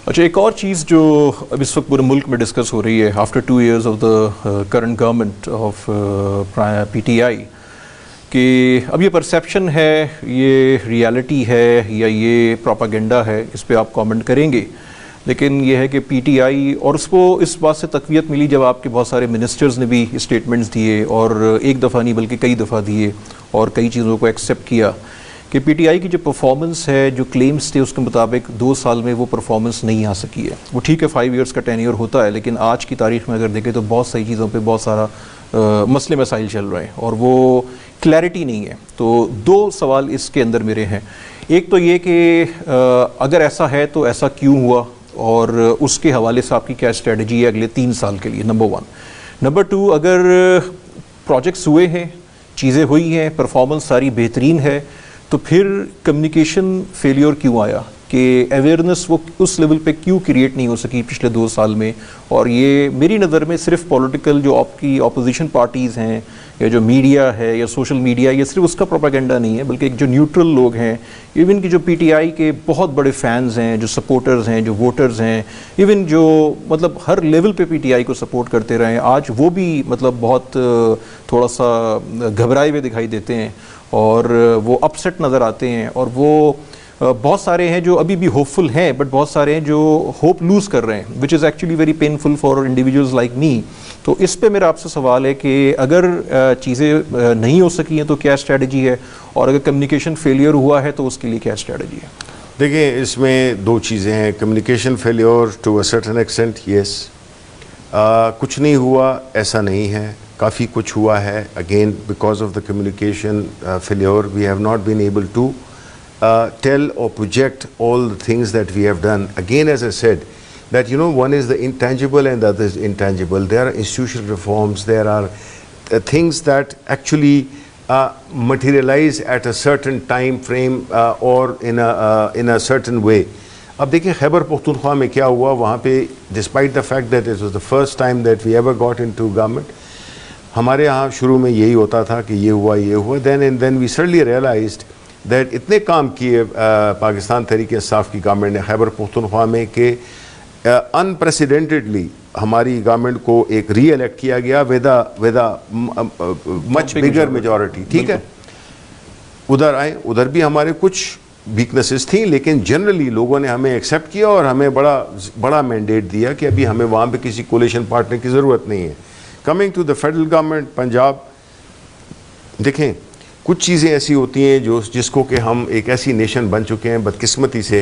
अच्छा, एक और चीज़ जो अब इस वक्त पूरे मुल्क में डिस्कस हो रही है after 2 years of the current government of PTI, कि अब ये परसेप्शन है, ये रियलिटी है या ये प्रोपागेंडा है, इस पे आप कमेंट करेंगे। लेकिन ये है कि PTI, और उसको इस बात से तक़वियत मिली जब आपके बहुत सारे मिनिस्टर्स ने भी स्टेटमेंट्स दिए, और एक दफ़ा नहीं बल्कि कई दफ़ा दिए, और कई चीज़ों को एक्सेप्ट किया कि PTI की जो परफॉर्मेंस है, जो क्लेम्स थे उसके मुताबिक 2 साल में वो परफॉर्मेंस नहीं आ सकी है। वो ठीक है 5 years का टेन्योर होता है, लेकिन आज की तारीख में अगर देखें तो बहुत सारी चीज़ों पे बहुत सारा मसले मसाइल चल रहे हैं और वो क्लैरिटी नहीं है। तो 2 सवाल इसके अंदर मेरे हैं। एक तो ये कि अगर ऐसा है तो ऐसा क्यों हुआ, और उसके हवाले से आपकी क्या स्ट्रेटजी है अगले 3 साल के लिए, नंबर 1। नंबर 2, अगर प्रोजेक्ट्स हुए हैं, चीज़ें हुई हैं, परफॉर्मेंस सारी बेहतरीन है, तो फिर कम्युनिकेशन फेलियर क्यों आया, कि अवेयरनेस वो उस लेवल पे क्यों क्रिएट नहीं हो सकी पिछले 2 साल में। और ये मेरी नज़र में सिर्फ पॉलिटिकल जो आपकी अपोजिशन पार्टीज़ हैं या जो मीडिया है या सोशल मीडिया, ये सिर्फ उसका प्रोपेगेंडा नहीं है, बल्कि एक जो न्यूट्रल लोग हैं, इवन कि जो PTI के बहुत बड़े फैंस हैं, जो सपोर्टर्स हैं, जो वोटर्स हैं, इवन जो मतलब हर लेवल पे PTI को सपोर्ट करते रहे हैं, आज वो भी मतलब बहुत थोड़ा सा घबराए हुए दिखाई देते हैं और वो अपसेट नज़र आते हैं। और वो बहुत सारे हैं जो अभी भी होपफुल हैं, बट बहुत सारे हैं जो होप लूज़ कर रहे हैं, which is actually very painful for individuals like me. तो इस पे मेरा आपसे सवाल है कि अगर चीज़ें नहीं हो सकी हैं तो क्या स्ट्रेटजी है, और अगर कम्युनिकेशन फेलियर हुआ है तो उसके लिए क्या स्ट्रेटजी है? देखिए, इसमें 2 चीज़ें हैं। Communication failure to a certain extent, yes. कुछ नहीं हुआ ऐसा नहीं है, काफ़ी कुछ हुआ है। Again because of the communication failure we have not been able to tell or project all the things that we have done. Again, as I said, that one is the intangible and the other is intangible. There are institutional reforms, there are things that actually materialize at a certain time frame or in a certain way. अब देखिए खैबर पख्तूनख्वा में क्या हुआ, वहाँ पे despite the fact that it was the first time that we ever got into government, हमारे यहाँ शुरू में यही होता था कि ये हुआ, then we suddenly realized that इतने काम किए पाकिस्तान तहरीक इंसाफ की गवर्नमेंट ने खैबर पख्तूनख्वा में कि अनप्रेसिडेंटेडली हमारी गवर्नमेंट को एक री इलेक्ट किया गया विद मच बिगर मेजॉरिटी। ठीक है, उधर आए, उधर भी हमारे कुछ वीकनेसेस थी, लेकिन जनरली लोगों ने हमें एक्सेप्ट किया और हमें बड़ा मैंडेट दिया कि अभी हमें वहाँ पे किसी कोलिशन पार्टनर की ज़रूरत नहीं है। Coming to the federal government Punjab, देखें कुछ चीज़ें ऐसी होती हैं जिसको कि हम एक ऐसी नेशन बन चुके हैं बदकिस्मती से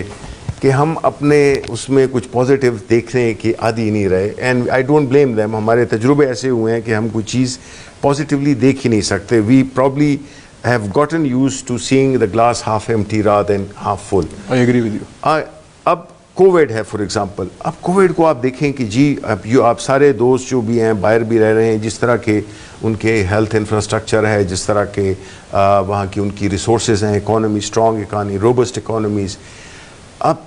कि हम अपने उसमें कुछ पॉजिटिव देखने की आदी ही नहीं रहे। And I don't blame them, हमारे तजुर्बे ऐसे हुए हैं कि हम कोई चीज़ पॉजिटिवली देख ही नहीं सकते। We probably have gotten used to seeing the glass half empty rather than half full. I agree with you. अब कोविड है फॉर एग्जांपल, अब कोविड को आप देखें कि जी अब आप सारे दोस्त जो भी हैं बाहर भी रह रहे हैं, जिस तरह के उनके हेल्थ इंफ्रास्ट्रक्चर है, जिस तरह के वहाँ की उनकी रिसोर्सेज हैं, economy strong economy, robust economies. अब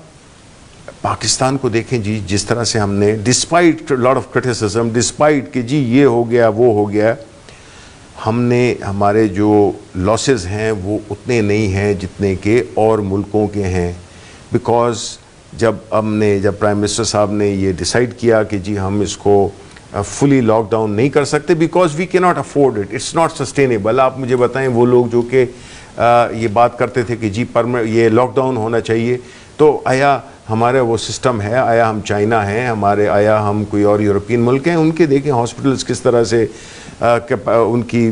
पाकिस्तान को देखें जी, जिस तरह से हमने despite lot of criticism, despite कि जी ये हो गया वो हो गया, हमने हमारे जो लॉसेस हैं वो उतने नहीं हैं जितने के और मुल्कों के हैं। बिकॉज जब प्राइम मिनिस्टर साहब ने ये डिसाइड किया कि जी हम इसको फुली लॉकडाउन नहीं कर सकते, because we can not afford it, it's not sustainable. आप मुझे बताएं, वो लोग जो कि ये बात करते थे कि जी ये लॉकडाउन होना चाहिए, तो आया हमारा वो सिस्टम है, आया हम चाइना हैं, आया हम कोई और यूरोपियन मुल्क हैं, उनके देखें हॉस्पिटल्स किस तरह से उनकी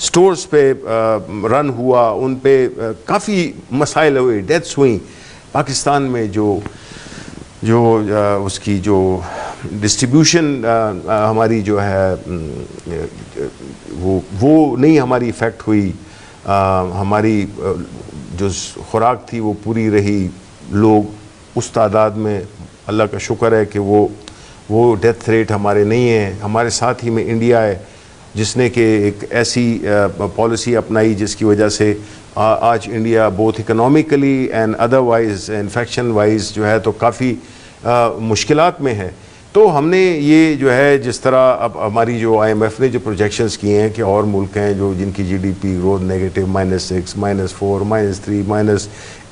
स्टोर्स पे रन हुआ, उन पे काफ़ी मसाइल हुए, डेथ्स हुई। पाकिस्तान में जो उसकी जो डिस्ट्रीब्यूशन हमारी जो है वो नहीं हमारी इफ़ेक्ट हुई, हमारी जो खुराक थी वो पूरी रही। लोग उस तादाद में, अल्लाह का शुक्र है कि वो डेथ रेट हमारे नहीं है। हमारे साथ ही में इंडिया है जिसने कि एक ऐसी पॉलिसी अपनाई जिसकी वजह से आज India both economically and otherwise infection wise जो है तो काफ़ी मुश्किलात में है। तो हमने ये जो है जिस तरह अब हमारी जो IMF ने जो प्रोजेक्शंस किए हैं कि और मुल्क हैं जो जिनकी GDP ग्रोथ नेगेटिव -6, -4, -3,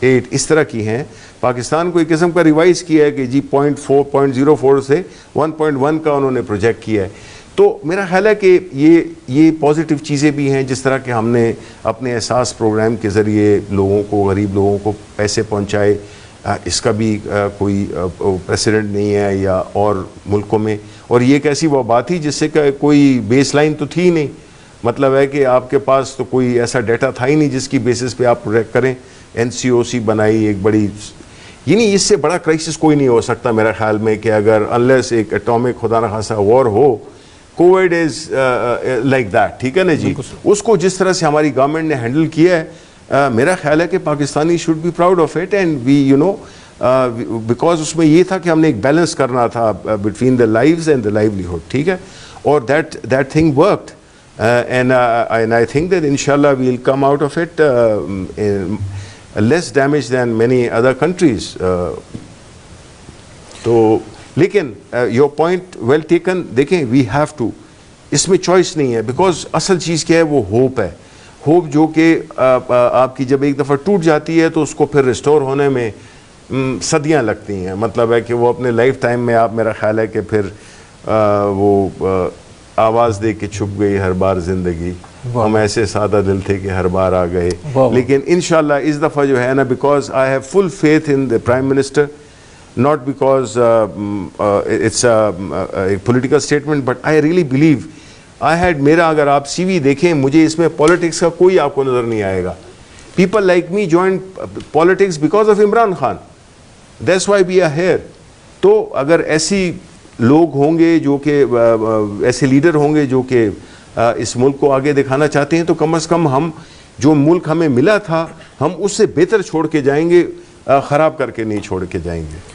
0.8 इस तरह की हैं। पाकिस्तान को एक किस्म का रिवाइज किया है कि जी 0.04 से 1.1 का उन्होंने प्रोजेक्ट किया है। तो मेरा ख्याल है कि ये पॉजिटिव चीज़ें भी हैं, जिस तरह के हमने अपने एहसास प्रोग्राम के ज़रिए लोगों को, गरीब लोगों को पैसे पहुँचाए, इसका भी कोई प्रेसिडेंट नहीं है या और मुल्कों में। और ये एक ऐसी वबा थी जिससे कोई बेस लाइन तो थी नहीं, मतलब है कि आपके पास तो कोई ऐसा डाटा था ही नहीं जिसकी बेसिस पे आप प्रोजेक्ट करें। NCOC बनाई एक बड़ी, ये नहीं, इससे बड़ा क्राइसिस कोई नहीं हो सकता मेरा ख्याल में कि अगर अनलेस एक एटॉमिक खुदा न खासा वॉर हो, कोविड इज़ लाइक दैट, ठीक है ना जी। उसको जिस तरह से हमारी गवर्नमेंट ने हैंडल किया है, मेरा ख्याल है कि Pakistani should be proud of it and we you know because उसमें ये था कि हमने एक बैलेंस करना था between the lives and the livelihood, ठीक है। और that thing worked and I think that inshallah we'll come out of it less damage than many other countries. तो लेकिन your point well taken, देखें we have to, इसमें choice नहीं है, because असल चीज़ क्या है, वो होप है। होप जो कि आपकी जब एक दफ़ा टूट जाती है तो उसको फिर रिस्टोर होने में सदियां लगती हैं। मतलब है कि वो अपने लाइफ टाइम में आप, मेरा ख्याल है कि फिर वो आवाज़ दे के छुप गई हर बार ज़िंदगी, हम ऐसे सादा दिल थे कि हर बार आ गए। लेकिन इंशाल्लाह इस दफ़ा जो है ना, because I have full faith in the prime minister, not because it's a political statement, but I really believe I had, मेरा अगर आप CV देखें, मुझे इसमें पॉलिटिक्स का कोई आपको नज़र नहीं आएगा। People like me joined politics because of Imran Khan, that's why we are here। तो अगर ऐसी लोग होंगे जो कि ऐसे लीडर होंगे जो कि इस मुल्क को आगे दिखाना चाहते हैं, तो कम से कम हम जो मुल्क हमें मिला था हम उससे बेहतर छोड़ के जाएंगे, ख़राब करके नहीं छोड़ के जाएंगे।